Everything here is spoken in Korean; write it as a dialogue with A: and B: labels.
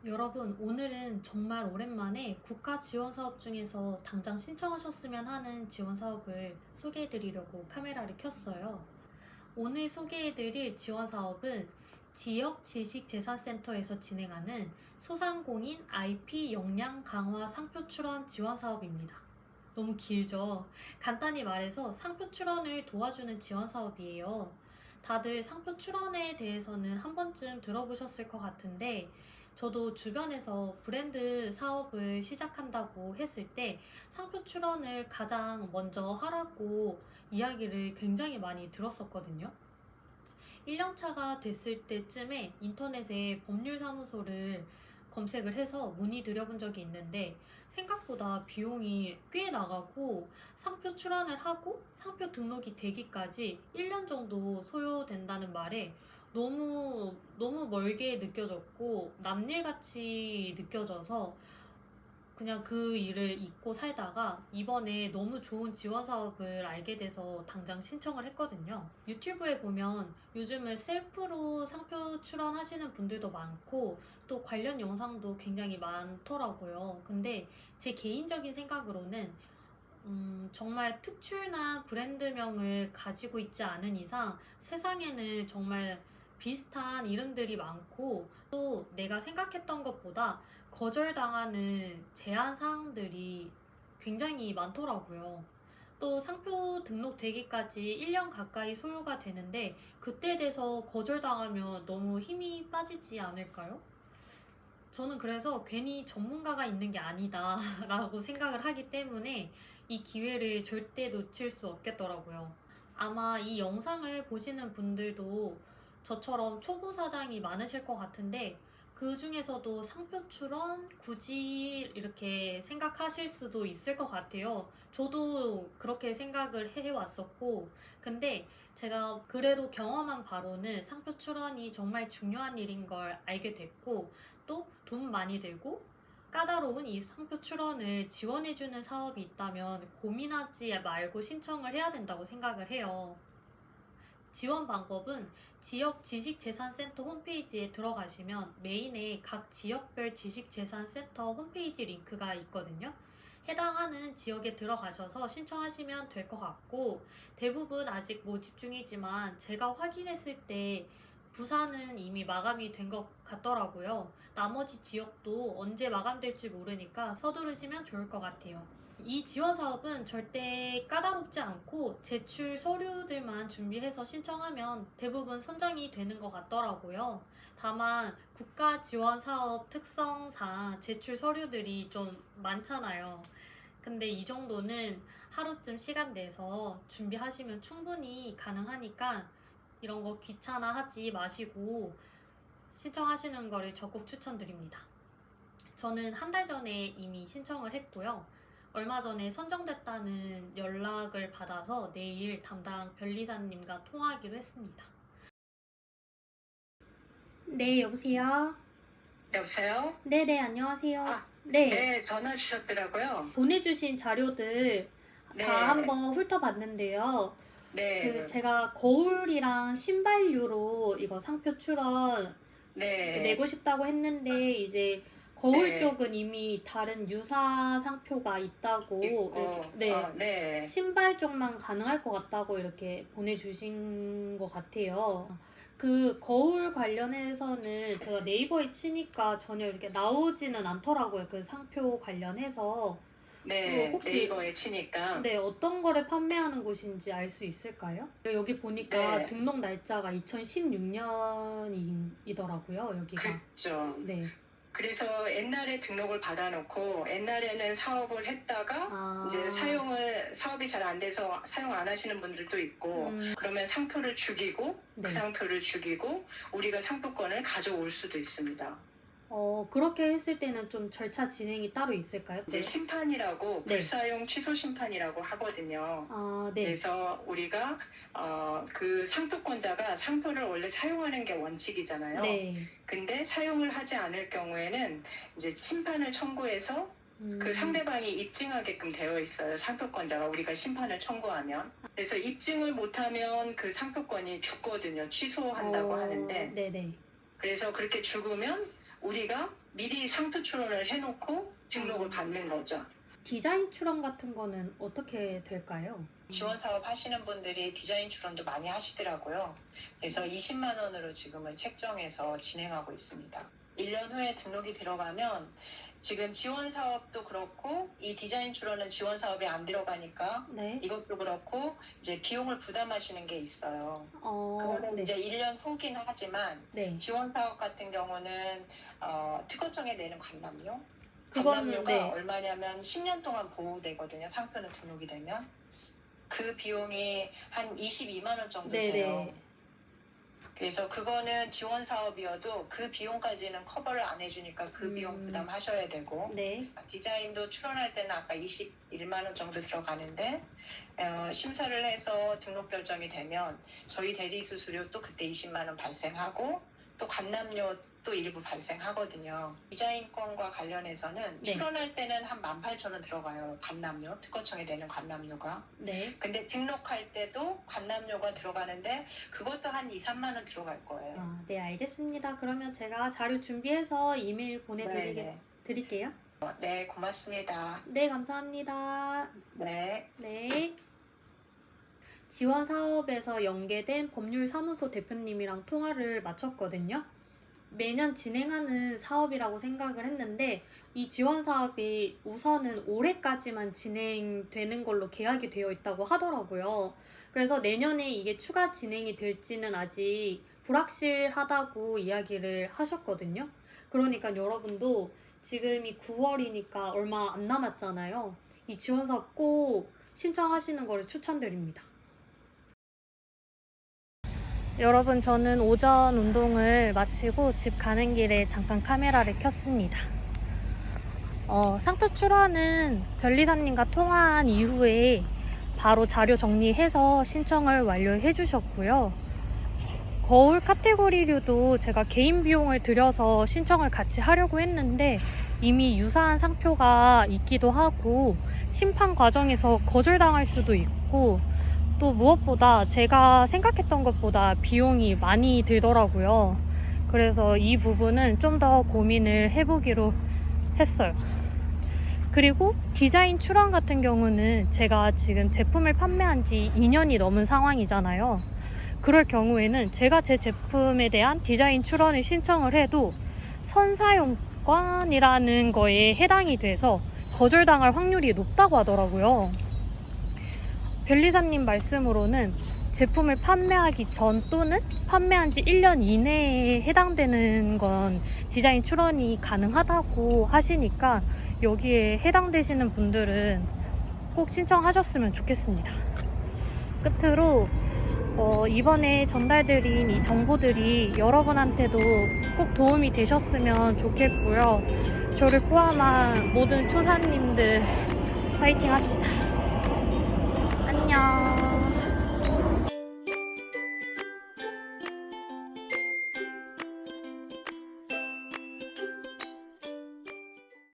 A: 여러분, 오늘은 정말 오랜만에 국가 지원 사업 중에서 당장 신청하셨으면 하는 지원 사업을 소개해 드리려고 카메라를 켰어요. 오늘 소개해 드릴 지원 사업은 지역 지식재산센터에서 진행하는 소상공인 IP 역량 강화 상표 출원 지원 사업입니다. 너무 길죠? 간단히 말해서 상표 출원을 도와주는 지원 사업이에요. 다들 상표 출원에 대해서는 한 번쯤 들어보셨을 것 같은데, 저도 주변에서 브랜드 사업을 시작한다고 했을 때 상표 출원을 가장 먼저 하라고 이야기를 굉장히 많이 들었었거든요. 1년차가 됐을 때쯤에 인터넷에 법률사무소를 검색을 해서 문의드려본 적이 있는데 생각보다 비용이 꽤 나가고 상표 출원을 하고 상표 등록이 되기까지 1년 정도 소요된다는 말에 너무 멀게 느껴졌고 남일같이 느껴져서 그냥 그 일을 잊고 살다가 이번에 너무 좋은 지원 사업을 알게 돼서 당장 신청을 했거든요. 유튜브에 보면 요즘은 셀프로 상표 출원하시는 분들도 많고 또 관련 영상도 굉장히 많더라고요. 근데 제 개인적인 생각으로는 정말 특출난 브랜드명을 가지고 있지 않은 이상 세상에는 정말 비슷한 이름들이 많고 또 내가 생각했던 것보다 거절당하는 제한 사항들이 굉장히 많더라고요. 또 상표 등록되기까지 1년 가까이 소요가 되는데 그때 돼서 거절당하면 너무 힘이 빠지지 않을까요? 저는 그래서 괜히 전문가가 있는 게 아니다 라고 생각을 하기 때문에 이 기회를 절대 놓칠 수 없겠더라고요. 아마 이 영상을 보시는 분들도 저처럼 초보 사장이 많으실 것 같은데 그 중에서도 상표 출원 굳이 이렇게 생각하실 수도 있을 것 같아요. 저도 그렇게 생각을 해왔었고 근데 제가 그래도 경험한 바로는 상표 출원이 정말 중요한 일인 걸 알게 됐고 또 돈 많이 들고 까다로운 이 상표 출원을 지원해주는 사업이 있다면 고민하지 말고 신청을 해야 된다고 생각을 해요. 지원 방법은 지역 지식재산센터 홈페이지에 들어가시면 메인에 각 지역별 지식재산센터 홈페이지 링크가 있거든요. 해당하는 지역에 들어가셔서 신청하시면 될 것 같고 대부분 아직 모집 중이지만 제가 확인했을 때 부산은 이미 마감이 된 것 같더라고요. 나머지 지역도 언제 마감될지 모르니까 서두르시면 좋을 것 같아요. 이 지원 사업은 절대 까다롭지 않고 제출 서류들만 준비해서 신청하면 대부분 선정이 되는 것 같더라고요. 다만 국가 지원 사업 특성상 제출 서류들이 좀 많잖아요. 근데 이 정도는 하루쯤 시간 내서 준비하시면 충분히 가능하니까 이런 거 귀찮아 하지 마시고 신청하시는 거를 적극 추천드립니다. 저는 한 달 전에 이미 신청을 했고요. 얼마 전에 선정됐다는 연락을 받아서 내일 담당 변리사님과 통화하기로 했습니다. 네, 여보세요?
B: 여보세요?
A: 네네, 안녕하세요.
B: 네, 전화 주셨더라고요.
A: 보내주신 자료들
B: 네,
A: 다 한번 훑어봤는데요.
B: 네,
A: 제가 거울이랑 신발류로 이거 상표 출원
B: 네,
A: 내고 싶다고 했는데 이제 거울
B: 네,
A: 쪽은 이미 다른 유사 상표가 있다고 네,
B: 네.
A: 신발 쪽만 가능할 것 같다고 이렇게 보내주신 것 같아요. 그 거울 관련해서는 제가 네이버에 치니까 전혀 이렇게 나오지는 않더라고요. 그 상표 관련해서.
B: 네,
A: 혹시
B: 네이버에 치니까.
A: 네, 어떤 거를 판매하는 곳인지 알 수 있을까요? 여기 보니까
B: 네,
A: 등록 날짜가 2016년이더라고요, 여기가.
B: 그죠.
A: 네.
B: 그래서 옛날에 등록을 받아놓고 옛날에는 사업을 했다가 이제 사업이 잘 안 돼서 사용 안 하시는 분들도 있고 그러면 상표를 죽이고
A: 네.
B: 그 상표를 죽이고 우리가 상표권을 가져올 수도 있습니다.
A: 그렇게 했을 때는 좀 절차 진행이 따로 있을까요?
B: 이제 심판이라고
A: 네.
B: 불사용 취소 심판이라고 하거든요.
A: 네.
B: 그래서 우리가 그 상표권자가 상표를 원래 사용하는 게 원칙이잖아요.
A: 네.
B: 근데 사용을 하지 않을 경우에는 이제 심판을 청구해서 그 상대방이 입증하게끔 되어 있어요. 상표권자가 우리가 심판을 청구하면. 그래서 입증을 못하면 그 상표권이 죽거든요. 취소한다고 하는데.
A: 네네.
B: 그래서 그렇게 죽으면 우리가 미리 상표 출원을 해놓고 등록을 받는 거죠.
A: 디자인 출원 같은 거는 어떻게 될까요?
B: 지원 사업 하시는 분들이 디자인 출원도 많이 하시더라고요. 그래서 20만 원으로 지금은 책정해서 진행하고 있습니다. 1년 후에 등록이 들어가면 지금 지원 사업도 그렇고 이 디자인 출원은 지원 사업에 안 들어가니까
A: 네.
B: 이것도 그렇고 이제 비용을 부담하시는 게 있어요. 그거는
A: 네.
B: 이제 1년 후긴 하지만
A: 네.
B: 지원 사업 같은 경우는 특허청에 내는 관람료.
A: 그거는
B: 관람료가
A: 네.
B: 얼마냐면 10년 동안 보호되거든요. 상표는 등록이 되면. 그 비용이 한 22만 원 정도
A: 네네.
B: 돼요. 그래서 그거는 지원 사업이어도 그 비용까지는 커버를 안 해주니까 그 비용 부담하셔야 되고
A: 네.
B: 디자인도 출원할 때는 아까 21만 원 정도 들어가는데 심사를 해서 등록 결정이 되면 저희 대리 수수료 또 그때 20만 원 발생하고 또 관람료 또 일부 발생하거든요. 디자인권과 관련해서는
A: 네.
B: 출원할 때는 한 18,000원 들어가요. 관람료, 특허청에 내는 관람료가.
A: 네.
B: 근데 등록할 때도 관람료가 들어가는데 그것도 한 2, 3만 원 들어갈 거예요.
A: 네, 알겠습니다. 그러면 제가 자료 준비해서 이메일 보내드릴게요.
B: 네, 고맙습니다.
A: 네, 감사합니다.
B: 네.
A: 네. 지원 사업에서 연계된 법률사무소 대표님이랑 통화를 마쳤거든요. 매년 진행하는 사업이라고 생각을 했는데 이 지원 사업이 우선은 올해까지만 진행되는 걸로 계약이 되어 있다고 하더라고요. 그래서 내년에 이게 추가 진행이 될지는 아직 불확실하다고 이야기를 하셨거든요. 그러니까 여러분도 지금이 9월이니까 얼마 안 남았잖아요. 이 지원 사업 꼭 신청하시는 거를 추천드립니다. 여러분, 저는 오전 운동을 마치고 집 가는 길에 잠깐 카메라를 켰습니다. 상표 출원은 변리사님과 통화한 이후에 바로 자료 정리해서 신청을 완료해 주셨고요. 거울 카테고리류도 제가 개인 비용을 들여서 신청을 같이 하려고 했는데 이미 유사한 상표가 있기도 하고 심판 과정에서 거절당할 수도 있고 또 무엇보다 제가 생각했던 것보다 비용이 많이 들더라고요. 그래서 이 부분은 좀 더 고민을 해보기로 했어요. 그리고 디자인 출원 같은 경우는 제가 지금 제품을 판매한 지 2년이 넘은 상황이잖아요. 그럴 경우에는 제가 제 제품에 대한 디자인 출원을 신청을 해도 선사용권이라는 거에 해당이 돼서 거절당할 확률이 높다고 하더라고요. 변리사님 말씀으로는 제품을 판매하기 전 또는 판매한 지 1년 이내에 해당되는 건 디자인 출원이 가능하다고 하시니까 여기에 해당되시는 분들은 꼭 신청하셨으면 좋겠습니다. 끝으로 이번에 전달드린 이 정보들이 여러분한테도 꼭 도움이 되셨으면 좋겠고요. 저를 포함한 모든 초사님들 파이팅 합시다. 안녕.